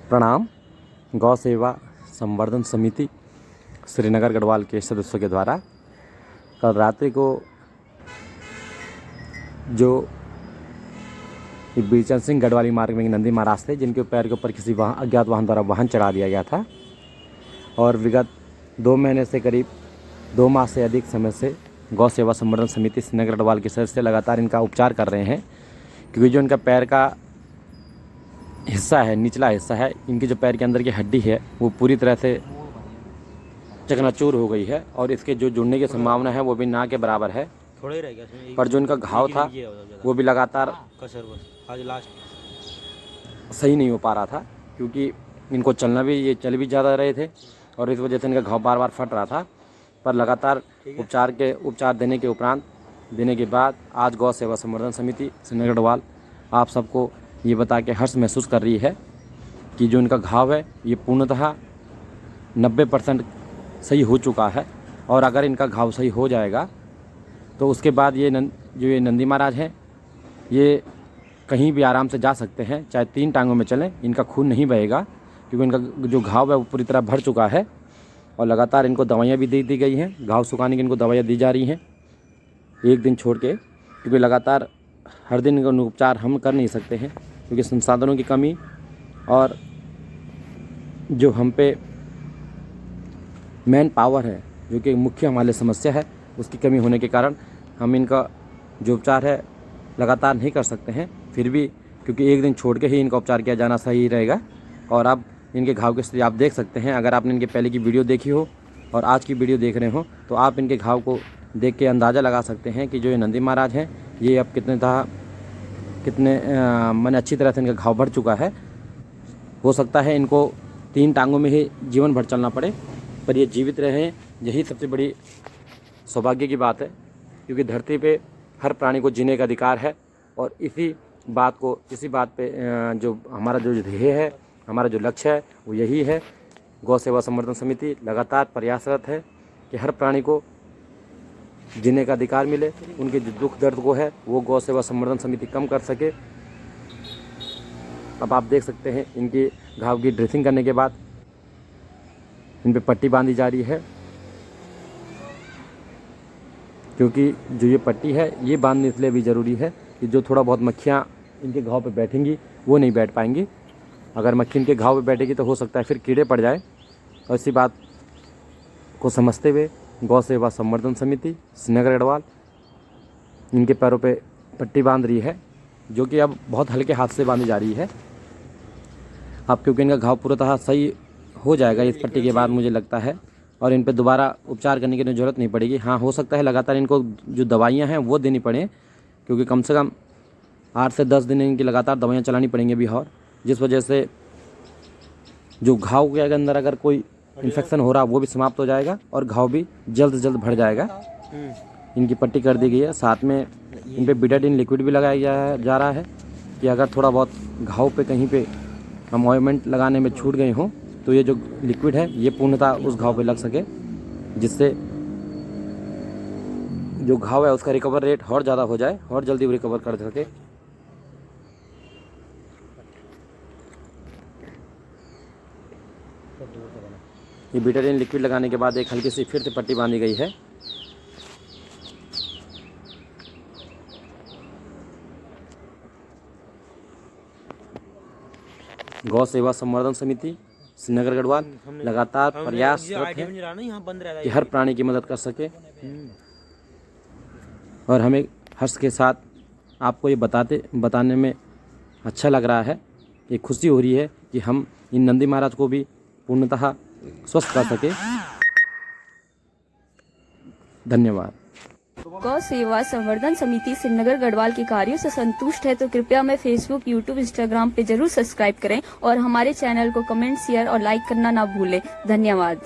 प्रणाम। गौ सेवा संवर्धन समिति श्रीनगर गढ़वाल के सदस्यों के द्वारा कल रात्रि को जो बीरचंद सिंह गढ़वाली मार्ग में नंदी महाराज थे, जिनके पैर के ऊपर किसी अज्ञात वाहन द्वारा वाहन चढ़ा दिया गया था और विगत 2 महीने से करीब 2 माह से अधिक समय से गौ सेवा संवर्धन समिति श्रीनगर गढ़वाल के सदस्य लगातार इनका उपचार कर रहे हैं, क्योंकि जो इनका पैर का हिस्सा है, निचला हिस्सा है, इनकी जो पैर के अंदर की हड्डी है वो पूरी तरह से चकनाचूर हो गई है और इसके जो जुड़ने की संभावना है वो भी ना के बराबर है। थोड़े रह गया पर जो इनका घाव था वो भी लगातार आज लास्ट सही नहीं हो पा रहा था, क्योंकि इनको ये चल भी ज़्यादा रहे थे और इस वजह से इनका घाव बार बार फट रहा था। पर लगातार उपचार देने के बाद आज गौ सेवा संवर्धन समिति श्रीनगर गढ़वाल आप सबको ये बता के हर्ष महसूस कर रही है कि जो इनका घाव है ये पूर्णतः 90% सही हो चुका है और अगर इनका घाव सही हो जाएगा तो उसके बाद ये नंदी महाराज हैं ये कहीं भी आराम से जा सकते हैं, चाहे 3 टांगों में चलें, इनका खून नहीं बहेगा, क्योंकि इनका जो घाव है वो पूरी तरह भर चुका है और लगातार इनको दवाइयाँ भी दे दी गई हैं। घाव सुखाने की इनको दवाइयाँ दी जा रही हैं एक दिन छोड़ के, क्योंकि लगातार हर दिन इनका उपचार हम कर नहीं सकते हैं, क्योंकि संसाधनों की कमी और जो हम पे मैन पावर है, जो कि मुख्य हमारे समस्या है, उसकी कमी होने के कारण हम इनका जो उपचार है लगातार नहीं कर सकते हैं। फिर भी क्योंकि एक दिन छोड़ के ही इनका उपचार किया जाना सही रहेगा। और अब इनके घाव की स्थिति आप देख सकते हैं। अगर आपने इनके पहले की वीडियो देखी हो और आज की वीडियो देख रहे हो तो आप इनके घाव को देख के अंदाज़ा लगा सकते हैं कि जो ये नंदी महाराज हैं ये अब कितने मैंने अच्छी तरह से इनका घाव भर चुका है। हो सकता है इनको 3 टांगों में ही जीवन भर चलना पड़े, पर ये जीवित रहे, यही सबसे बड़ी सौभाग्य की बात है, क्योंकि धरती पे हर प्राणी को जीने का अधिकार है। और इसी बात पे जो हमारा जो ध्येय है, हमारा जो लक्ष्य है वो यही है। गौ सेवा संवर्धन समिति लगातार प्रयासरत है कि हर प्राणी को जीने का अधिकार मिले, उनके जो दुख दर्द को है वो गौ सेवा संवर्धन समिति कम कर सके। अब आप देख सकते हैं इनकी घाव की ड्रेसिंग करने के बाद इन पे पट्टी बांधी जा रही है, क्योंकि जो ये पट्टी है ये बांधने इसलिए भी ज़रूरी है कि जो थोड़ा बहुत मक्खियाँ इनके घाव पे बैठेंगी वो नहीं बैठ पाएंगी। अगर मक्खी इनके घाव पे बैठेगी तो हो सकता है फिर कीड़े पड़ जाए। और इसी बात को समझते हुए गौ सेवा संवर्धन समिति श्रीनगर गढ़वाल इनके पैरों पे पट्टी बांध रही है, जो कि अब बहुत हल्के हाथ से बांधी जा रही है। अब क्योंकि इनका घाव पूर्णतः सही हो जाएगा इस पट्टी के बाद मुझे लगता है, और इन पे दोबारा उपचार करने की ज़रूरत नहीं पड़ेगी। हाँ, हो सकता है लगातार इनको जो दवाइयाँ हैं वो देनी पड़े, क्योंकि कम से कम 8 से 10 दिन इनकी लगातार दवाइयाँ चलानी पड़ेंगी अभी, और जिस वजह से जो घाव के अंदर अगर कोई इन्फेक्शन हो रहा वो भी समाप्त हो जाएगा और घाव भी जल्द से जल्द भर जाएगा। इनकी पट्टी कर दी गई है, साथ में इन पे बीटाडीन लिक्विड भी लगाया जा रहा है कि अगर थोड़ा बहुत घाव पे कहीं पे हम ऑइंटमेंट लगाने में छूट गए हों तो ये जो लिक्विड है ये पूर्णतः उस घाव पे लग सके, जिससे जो घाव है उसका रिकवर रेट और ज़्यादा हो जाए और जल्दी रिकवर कर सके। ये बीटाडीन लिक्विड लगाने के बाद एक हल्की सी फिर से पट्टी बांधी गई है। गौ सेवा संवर्धन समिति श्रीनगर गढ़वाल लगातार प्रयासरत है कि हर प्राणी की मदद कर सके, और हमें हर्ष के साथ आपको ये बताने में अच्छा लग रहा है, ये खुशी हो रही है कि हम इन नंदी महाराज को भी पूर्णतः स्वस्थ कर सके। धन्यवाद। गौ सेवा संवर्धन समिति श्रीनगर गढ़वाल के कार्यों से संतुष्ट है तो कृपया हमें फेसबुक, यूट्यूब, इंस्टाग्राम पे जरूर सब्सक्राइब करें और हमारे चैनल को कमेंट, शेयर और लाइक करना ना भूलें। धन्यवाद।